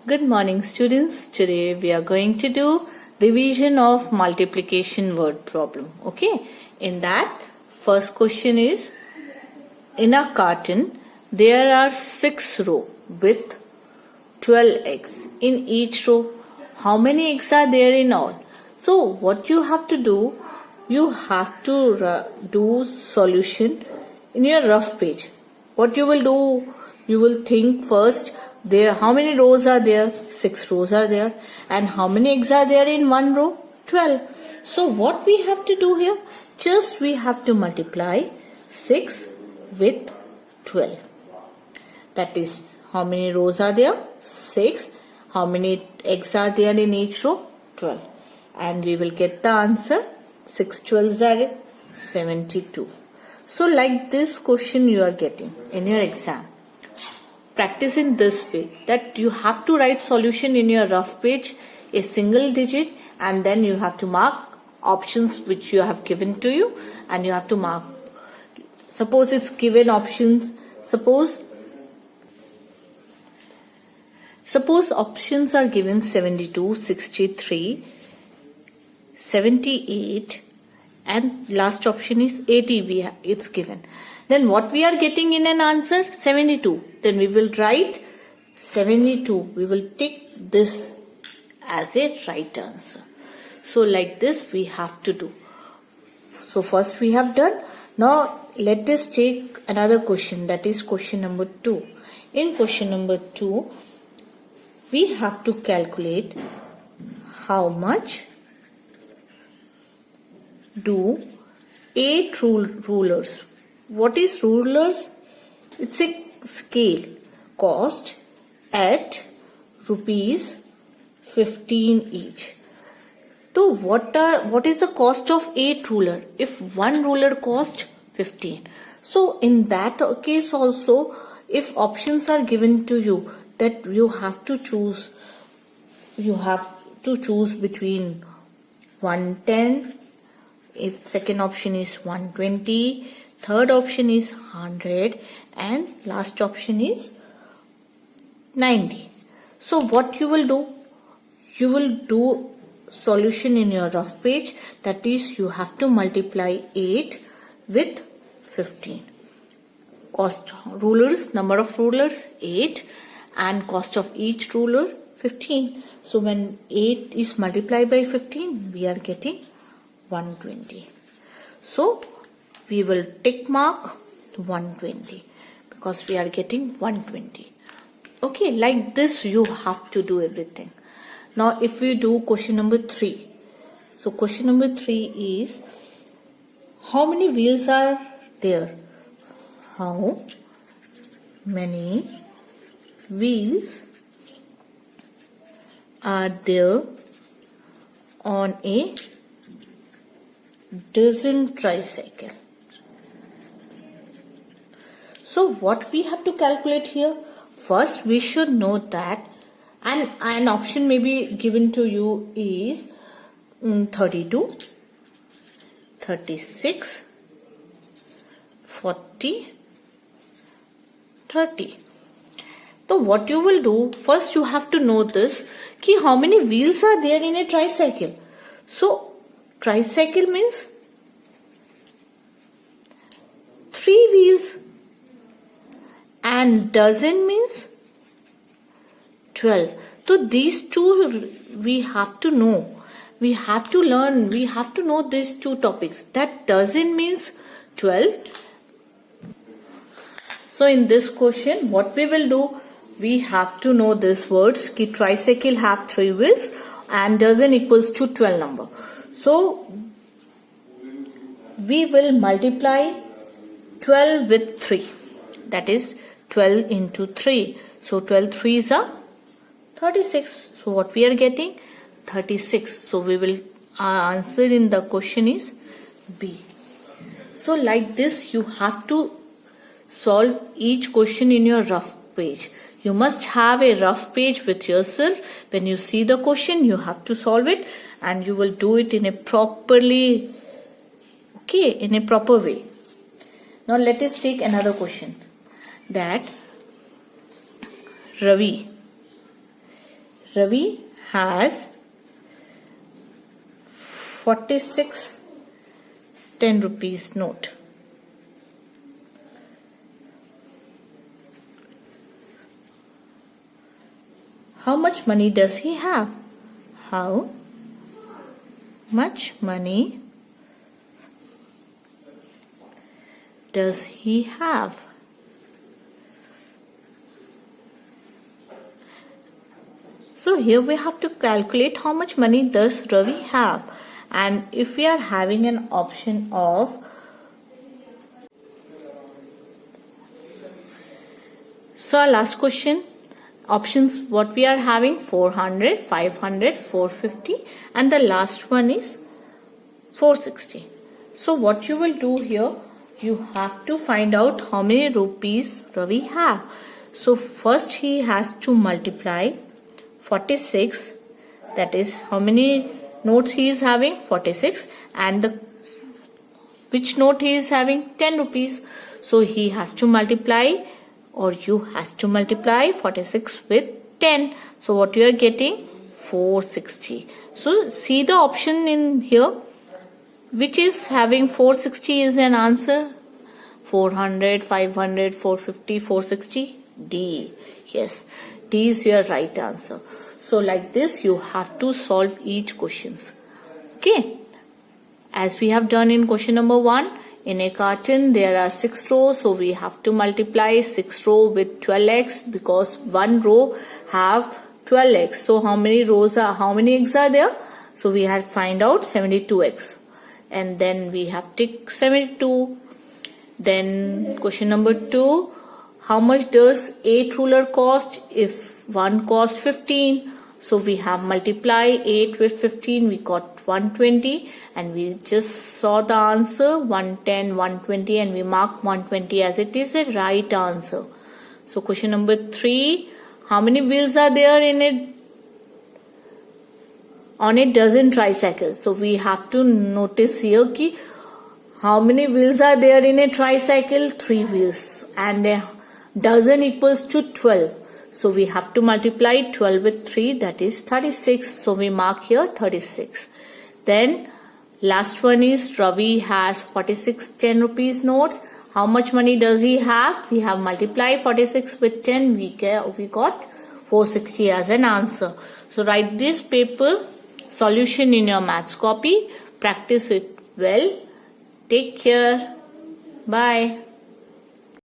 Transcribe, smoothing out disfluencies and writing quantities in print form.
Good morning, students. Today we are going to do revision of multiplication word problem. Okay. In that, first question is, in a carton, there are 6 rows with 12 eggs. In each row, how many eggs are there in all? So, what you have to do, you have to do solution in your rough page. What you will do, you will think first, there how many rows are there? 6 rows are there. And how many eggs are there in one row? 12. So what we have to do here? Just we have to multiply 6 with 12. That is, how many rows are there? 6. How many eggs are there in each row? 12. And we will get the answer. 6 12s are 72. So like this question you are getting in your exam. Practice in this way, that you have to write solution in your rough page, a single digit, and then you have to mark options which you have given to you, and you have to mark. Suppose it's given options. Suppose options are given 72, 63, 78, and last option is 80. It's given. Then what we are getting in an answer? 72. Then we will write 72. We will take this as a right answer. So like this we have to do. So first we have done. Now let us take another question, that is question number 2. In question number 2, we have to calculate how much do 8 rulers. What is rulers? It's a scale. Cost at rupees 15 each. So what is the cost of 8 ruler? If one ruler cost 15. So in that case also, if options are given to you, that you have to choose between 110. If second option is 120, third option is 100, and last option is 90. So what you will do? You will do solution in your rough page. That is, you have to multiply 8 with 15. Cost rulers, number of rulers 8, and cost of each ruler 15. So when 8 is multiplied by 15, we are getting 120. So we will tick mark 120 because we are getting 120. Okay, like this you have to do everything. Now if we do question number 3. So question number 3 is, how many wheels are there? How many wheels are there on a dozen tricycle? So what we have to calculate here? First we should know that, and an option may be given to you is 32, 36, 40, 30. So what you will do? First you have to know this, ki how many wheels are there in a tricycle. So tricycle means 3 wheels, and dozen means 12. So these two we have to know. We have to learn. We have to know these two topics. That dozen means 12. So in this question, what we will do? We have to know these words. Ki tricycle have 3 wheels and dozen equals to 12 number. So we will multiply 12 with 3. That is 12 into 3. So 12 3s are 36. So what we are getting? 36. So we will, our answer in the question is B. So like this you have to solve each question in your rough page. You must have a rough page with yourself. When you see the question, you have to solve it, and you will do it in a proper way. Now let us take another question. That Ravi Ravi has 46 10 rupees note. How much money does he have? How much money does he have? So here we have to calculate how much money does Ravi have. And if we are having an option of our last question, options what we are having 400, 500, 450 and the last one is 460. So what you will do here, you have to find out how many rupees Ravi have. So first he has to multiply 46, that is how many notes he is having, 46, and which note he is having, 10 rupees. So he has to multiply, or you has to multiply 46 with 10. So what you are getting, 460. So see the option in here, which is having 460 is an answer. 400, 500, 450, 460, D. Yes, D is your right answer. So like this you have to solve each questions. Okay. As we have done in question number 1, in a carton there are 6 rows, so we have to multiply 6 row with 12x because one row have 12x. So how many eggs are there? So we have find out 72x, and then we have tick 72. Then question number 2, how much does 8 ruler cost? If one cost 15, so we have multiply 8 with 15, we got 120, and we just saw the answer 110, 120, and we mark 120 as it is a right answer. So question number 3, how many wheels are there on a dozen tricycles? So we have to notice here ki how many wheels are there in a tricycle? 3 wheels, and a dozen equals to 12. So we have to multiply 12 with 3, that is 36. So we mark here 36. Then last one is Ravi has 46 10 rupees notes. How much money does he have? We have multiplied 46 with 10. We got 460 as an answer. So write this paper solution in your maths copy. Practice it well. Take care. Bye.